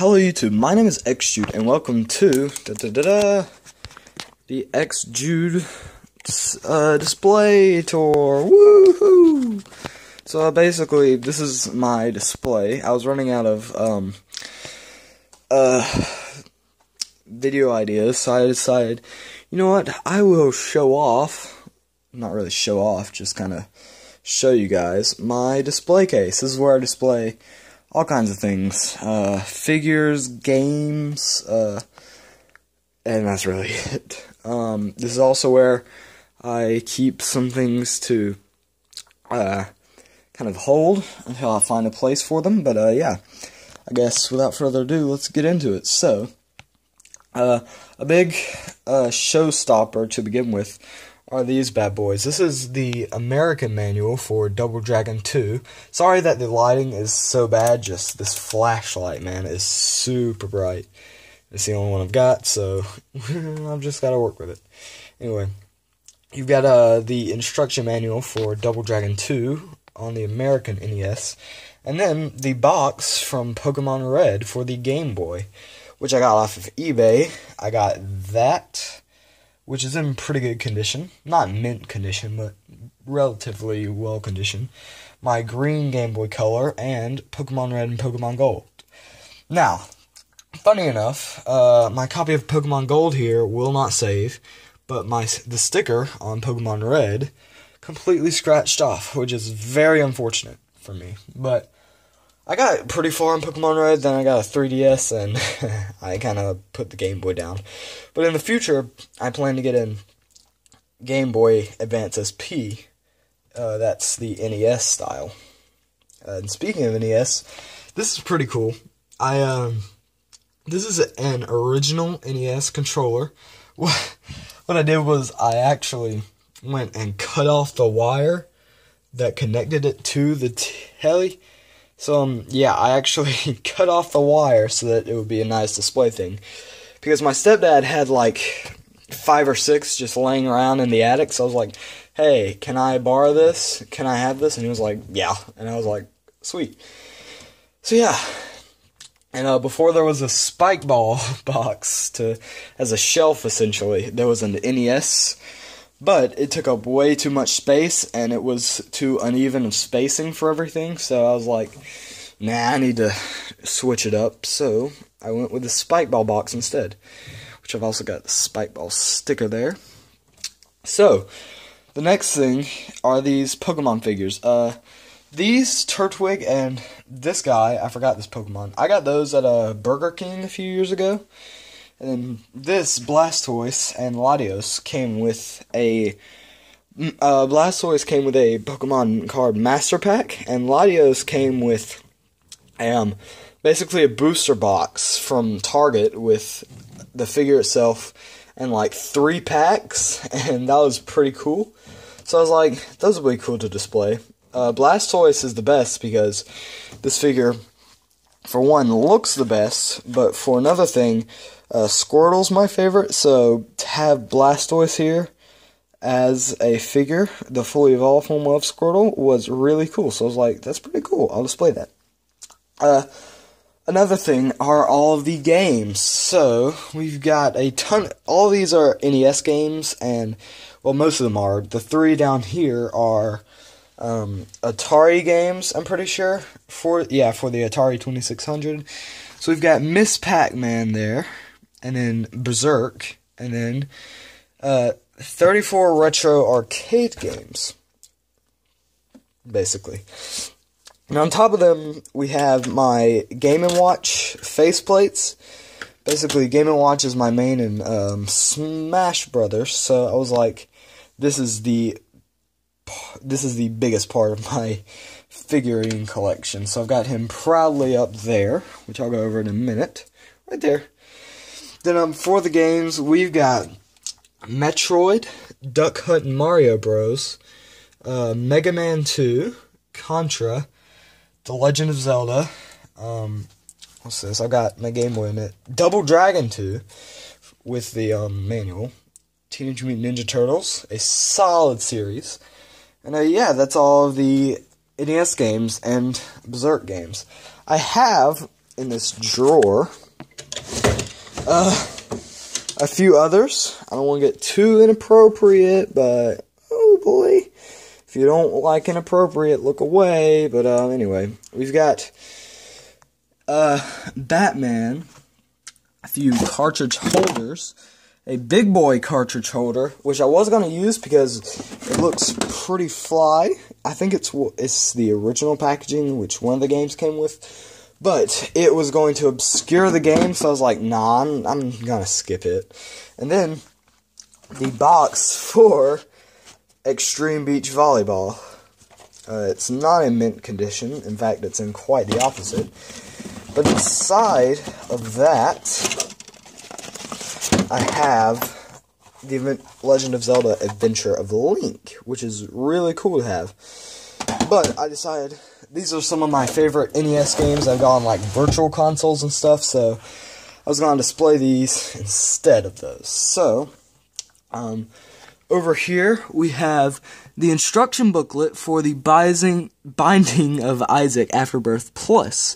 Hello YouTube, my name is XJude and welcome to the XJude display tour. Woohoo! So basically this is my display. I was running out of video ideas, so I decided, you know what, I will show off, not really show off, just kind of show you guys my display case. This is where I display all kinds of things, figures, games, and that's really it. This is also where I keep some things to kind of hold until I find a place for them, but yeah, I guess without further ado, let's get into it. So, a big showstopper to begin with are these bad boys. This is the American manual for Double Dragon 2. Sorry that the lighting is so bad, just this flashlight, man, is super bright. It's the only one I've got, so I've just got to work with it. Anyway, you've got the instruction manual for Double Dragon 2 on the American NES, and then the box from Pokemon Red for the Game Boy, which I got off of eBay. I got that, which is in pretty good condition. Not mint condition, but relatively well conditioned. My green Game Boy Color, and Pokemon Red and Pokemon Gold. Now, funny enough, my copy of Pokemon Gold here will not save, but the sticker on Pokemon Red completely scratched off, which is very unfortunate for me. But I got pretty far in Pokemon Red, then I got a 3DS, and I kind of put the Game Boy down. But in the future, I plan to get in Game Boy Advance SP. That's the NES style. And speaking of NES, this is pretty cool. This is an original NES controller. What I did was I actually went and cut off the wire that connected it to the telly. So, yeah, I actually cut off the wire so that it would be a nice display thing. Because my stepdad had like 5 or 6 just laying around in the attic. So I was like, hey, can I borrow this? Can I have this? And he was like, yeah. And I was like, sweet. So, yeah. And before there was a spike ball box as a shelf, essentially, there was an NES. But it took up way too much space, and it was too uneven of spacing for everything, so I was like, nah, I need to switch it up, so I went with the Spike Ball box instead, which I've also got the Spike Ball sticker there. So, the next thing are these Pokemon figures. These, Turtwig, and this guy, I forgot this Pokemon, I got those at Burger King a few years ago. And then this Blastoise and Latios came with a Pokemon card Master Pack, and Latios came with basically a booster box from Target with the figure itself and like 3 packs, and that was pretty cool. So I was like, those would be cool to display. Blastoise is the best because this figure, for one, looks the best, but for another thing, Squirtle's my favorite, so to have Blastoise here as a figure, the fully evolved form of Squirtle, was really cool. So I was like, that's pretty cool, I'll display that. Another thing are all of the games. So, we've got a ton, all of these are NES games, and, well, most of them are. The 3 down here are Atari games, I'm pretty sure, for the Atari 2600. So we've got Miss Pac-Man there, and then Berserk, and then 34 retro arcade games, basically. And on top of them, we have my Game & Watch faceplates. Basically, Game & Watch is my main in Smash Brothers, so I was like, this is the biggest part of my figurine collection. So I've got him proudly up there, which I'll go over in a minute. Right there. Then for the games, we've got Metroid, Duck Hunt and Mario Bros, Mega Man 2, Contra, The Legend of Zelda, what's this? I've got my Game Boy in it. Double Dragon 2 with the manual. Teenage Mutant Ninja Turtles, a solid series. And yeah, that's all of the NES games and Berserk games. I have in this drawer a few others. I don't want to get too inappropriate, but oh boy, if you don't like inappropriate, look away. But anyway, we've got Batman, a few cartridge holders, a big boy cartridge holder, which I was going to use because it looks pretty fly. I think it's the original packaging, which one of the games came with. But it was going to obscure the game, so I was like, nah, I'm gonna skip it. And then, the box for Extreme Beach Volleyball. It's not in mint condition. In fact, it's in quite the opposite. But inside of that, I have the Legend of Zelda Adventure of Link, which is really cool to have. But I decided these are some of my favorite NES games I've got on like virtual consoles and stuff, so I was going to display these instead of those. So, over here we have the instruction booklet for the Binding of Isaac Afterbirth Plus,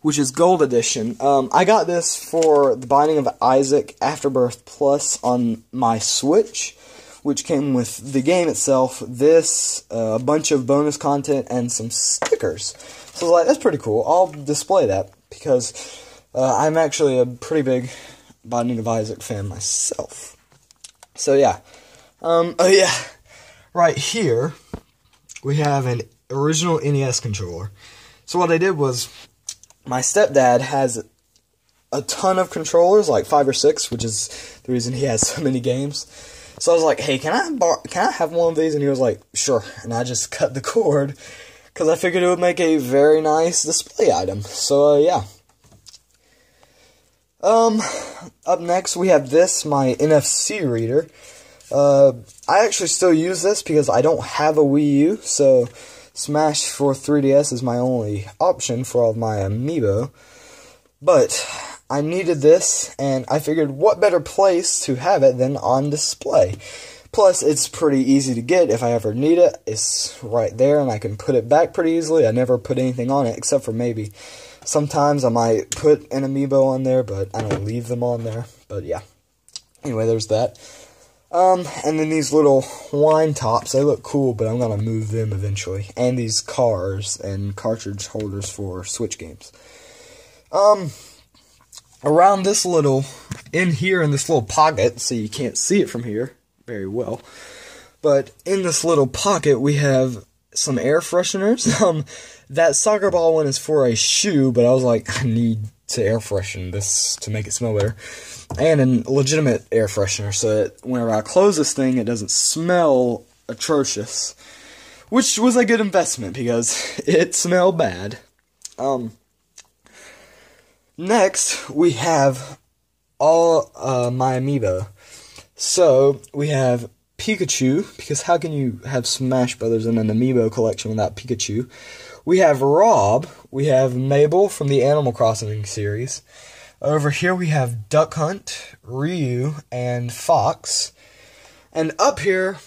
which is Gold Edition. I got this for the Binding of Isaac Afterbirth Plus on my Switch, which came with the game itself, this, a bunch of bonus content, and some stickers. So I was like, that's pretty cool. I'll display that, because I'm actually a pretty big Binding of Isaac fan myself. So yeah. Oh yeah. Right here, we have an original NES controller. So what I did was, my stepdad has a ton of controllers, like 5 or 6, which is the reason he has so many games. So I was like, hey, can I have one of these? And he was like, sure. And I just cut the cord, because I figured it would make a very nice display item. So, yeah. Up next, we have this, my NFC reader. I actually still use this because I don't have a Wii U, so Smash for 3DS is my only option for all of my amiibo. But I needed this, and I figured what better place to have it than on display. Plus, it's pretty easy to get if I ever need it. It's right there, and I can put it back pretty easily. I never put anything on it, except for maybe sometimes I might put an amiibo on there, but I don't leave them on there. But yeah. Anyway, there's that. And then these little wine tops, they look cool, but I'm gonna move them eventually. And these cars and cartridge holders for Switch games. Around this little, in here in this little pocket, so you can't see it from here very well, but in this little pocket we have some air fresheners. That soccer ball one is for a shoe, but I was like, I need to air freshen this to make it smell better. And a legitimate air freshener, so that whenever I close this thing, it doesn't smell atrocious. Which was a good investment, because it smelled bad. Next, we have all my amiibo. So, we have Pikachu, because how can you have Smash Brothers in an amiibo collection without Pikachu? We have Rob, we have Mabel from the Animal Crossing series. Over here we have Duck Hunt, Ryu, and Fox. And up here,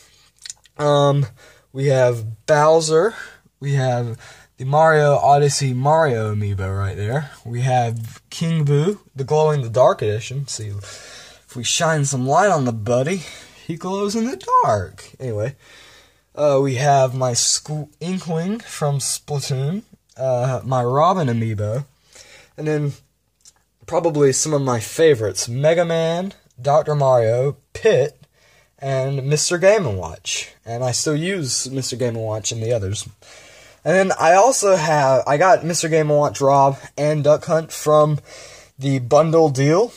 we have Bowser, we have the Mario Odyssey Mario amiibo right there. We have King Boo, the glow-in-the-dark edition. See, if we shine some light on the buddy, he glows in the dark. Anyway, we have my Inkling from Splatoon, my Robin amiibo, and then probably some of my favorites, Mega Man, Dr. Mario, Pit, and Mr. Game & Watch. And I still use Mr. Game & Watch and the others. And then I got Mr. Game & Watch Rob and Duck Hunt from the bundle deal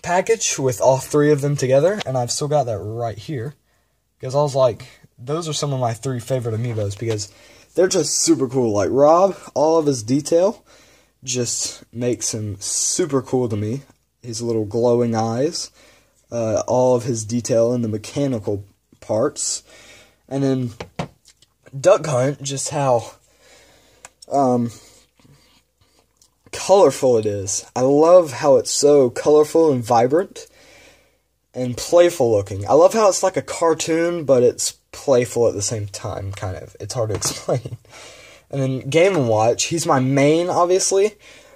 package with all 3 of them together, and I've still got that right here. Because I was like, those are some of my 3 favorite amiibos, because they're just super cool. Like Rob, all of his detail just makes him super cool to me. His little glowing eyes, all of his detail in the mechanical parts, and then Duck Hunt, just how colorful it is. I love how it's so colorful and vibrant and playful looking. I love how it's like a cartoon, but it's playful at the same time, kind of. It's hard to explain. And then Game & Watch, he's my main, obviously,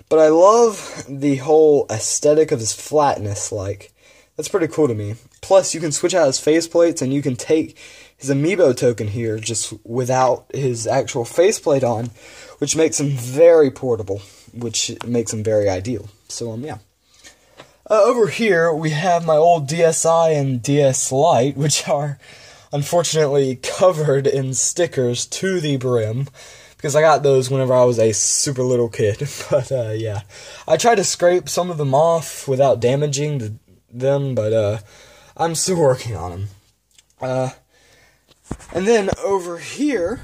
But I love the whole aesthetic of his flatness, like, that's pretty cool to me. Plus, you can switch out his faceplates, and you can take his amiibo token here just without his actual faceplate on, which makes him very portable, which makes him very ideal. So, yeah. Over here, we have my old DSi and DS Lite, which are unfortunately covered in stickers to the brim, because I got those whenever I was a super little kid. But, yeah. I tried to scrape some of them off without damaging them, but, I'm still working on them. And then over here,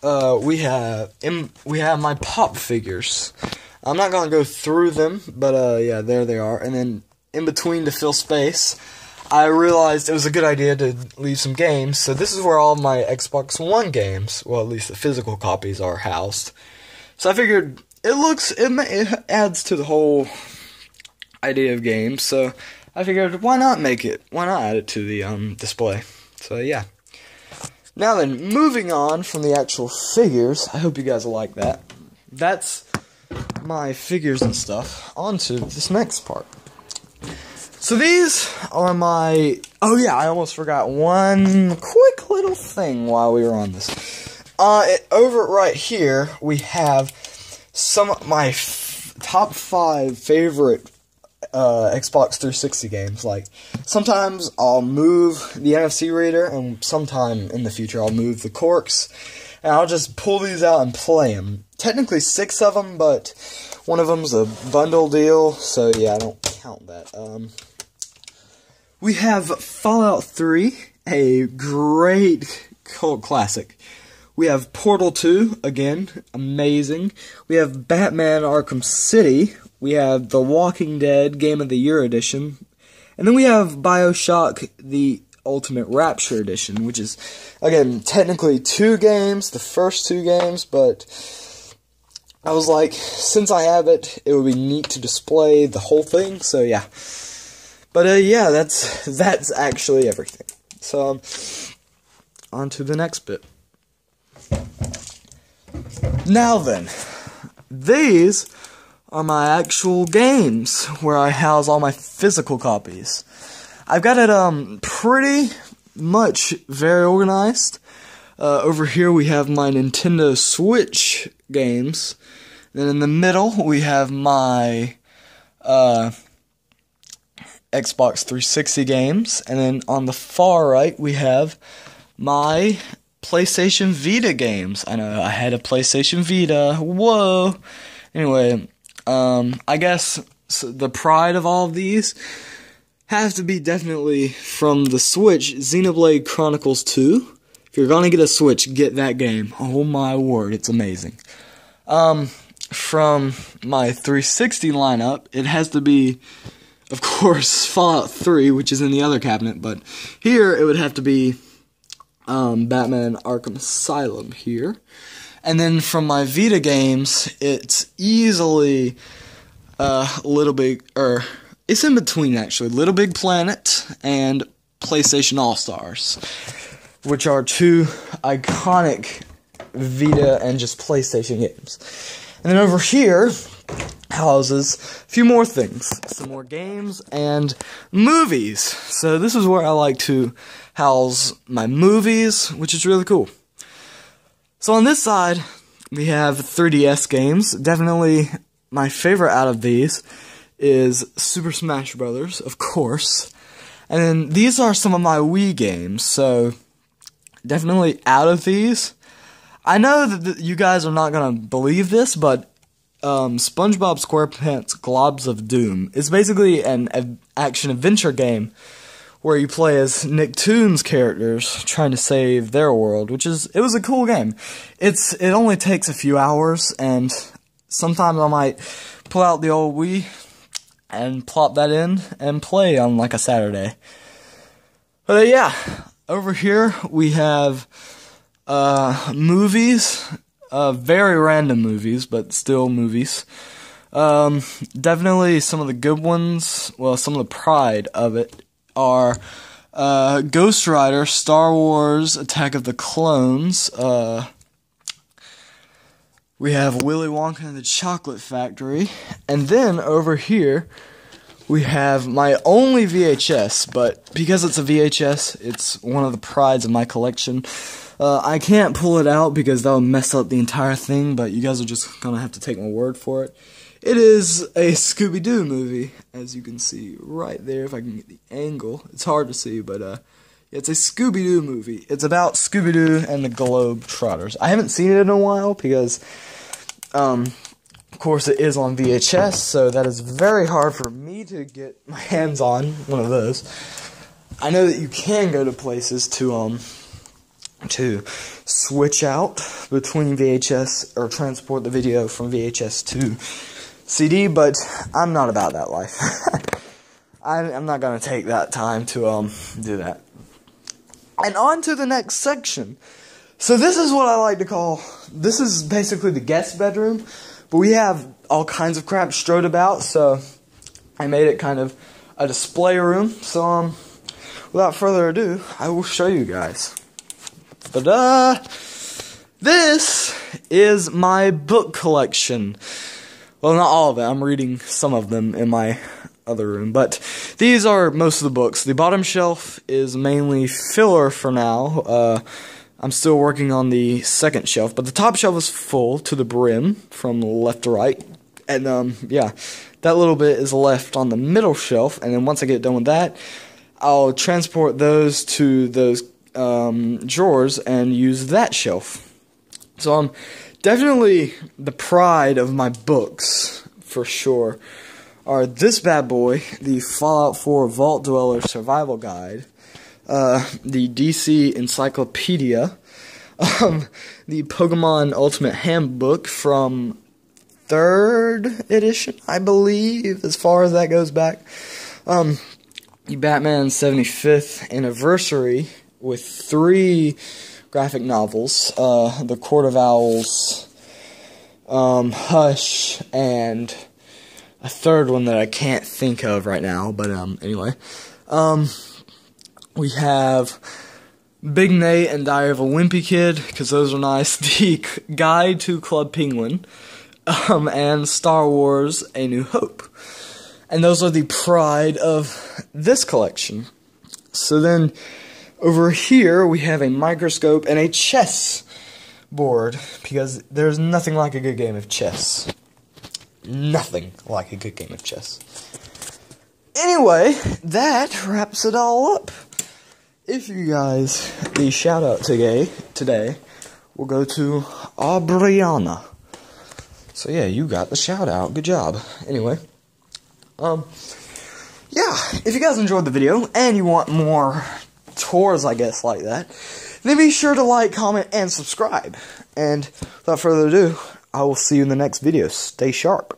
we have my pop figures. I'm not gonna go through them, but yeah, there they are. And then in between, to fill space, I realized it was a good idea to leave some games. So this is where all my Xbox One games, well, at least the physical copies, are housed. So I figured it adds to the whole idea of games. So I figured, why not add it to the display? So yeah. Now then, moving on from the actual figures, I hope you guys will like that. That's my figures and stuff. On to this next part. So these are my... Oh yeah, I almost forgot one quick little thing while we were on this. Over right here, we have some of my top 5 favorite Xbox 360 games. Like, sometimes I'll move the NFC reader, and sometime in the future I'll move the corks, and I'll just pull these out and play them. Technically 6 of them, but one of them's a bundle deal, so yeah, I don't count that. We have Fallout 3, a great cult classic. We have Portal 2, again, amazing. We have Batman Arkham City. We have The Walking Dead Game of the Year Edition. And then we have BioShock, the Ultimate Rapture Edition, which is, again, technically 2 games, the first 2 games, but I was like, since I have it, it would be neat to display the whole thing, so yeah. But, yeah, that's actually everything. So, on to the next bit. Now then, these are my actual games, where I house all my physical copies. I've got it, pretty much very organized. Over here we have my Nintendo Switch games. Then in the middle we have my, Xbox 360 games. And then on the far right we have my PlayStation Vita games. I know, I had a PlayStation Vita. Whoa! Anyway, I guess the pride of all of these has to be definitely from the Switch, Xenoblade Chronicles 2. If you're gonna get a Switch, get that game. Oh my word, it's amazing. From my 360 lineup, it has to be, of course, Fallout 3, which is in the other cabinet, but here it would have to be Batman Arkham Asylum here. And then from my Vita games, it's easily it's in between actually, Little Big Planet and PlayStation All-Stars, which are 2 iconic Vita and just PlayStation games. And then over here houses a few more things, some more games and movies. So this is where I like to house my movies, which is really cool. So on this side, we have 3DS games. Definitely my favorite out of these is Super Smash Bros., of course. And then these are some of my Wii games, so definitely out of these. I know that you guys are not going to believe this, but SpongeBob SquarePants Globs of Doom is basically an action-adventure game where you play as Nicktoons characters trying to save their world, it was a cool game. It only takes a few hours, and sometimes I might pull out the old Wii and plop that in and play on like a Saturday. But yeah, over here we have movies, very random movies, but still movies. Definitely some of the good ones, well, some of the pride of it are Ghost Rider, Star Wars, Attack of the Clones, we have Willy Wonka and the Chocolate Factory, and then over here we have my only VHS, but because it's a VHS, it's one of the prides of my collection. I can't pull it out because that would mess up the entire thing, but you guys are just gonna have to take my word for it. It is a Scooby-Doo movie, as you can see right there, if I can get the angle. It's hard to see, but it's a Scooby-Doo movie. It's about Scooby-Doo and the Globetrotters. I haven't seen it in a while because, of course, it is on VHS, so that is very hard for me to get my hands on one of those. I know that you can go to places to switch out between VHS or transport the video from VHS to CD, but I'm not about that life. I'm not gonna take that time to do that. And on to the next section. So this is what I like to call, this is basically the guest bedroom, but we have all kinds of crap strode about, so I made it kind of a display room. So without further ado, I will show you guys. This is my book collection. Well, not all of it. I'm reading some of them in my other room, but these are most of the books. The bottom shelf is mainly filler for now. I'm still working on the second shelf, but the top shelf is full to the brim from left to right. And yeah, that little bit is left on the middle shelf, and then once I get done with that, I'll transport those to those drawers and use that shelf. So definitely the pride of my books, for sure, are this bad boy, the Fallout 4 Vault Dweller Survival Guide, the DC Encyclopedia, the Pokemon Ultimate Handbook from 3rd edition, I believe, as far as that goes back, the Batman 75th Anniversary with 3 graphic novels, The Court of Owls, Hush, and a third one that I can't think of right now, but anyway. We have Big Nate and Diary of a Wimpy Kid, because those are nice, the Guide to Club Penguin, and Star Wars A New Hope. And those are the pride of this collection. So then, over here, we have a microscope and a chess board, because there's nothing like a good game of chess. Nothing like a good game of chess. Anyway, that wraps it all up. If you guys, the shout out today will go to Aubriana. So yeah, you got the shout out. Good job. Anyway, yeah, if you guys enjoyed the video and you want more tours, I guess, like that, then be sure to like, comment, and subscribe. And without further ado, I will see you in the next video. Stay sharp.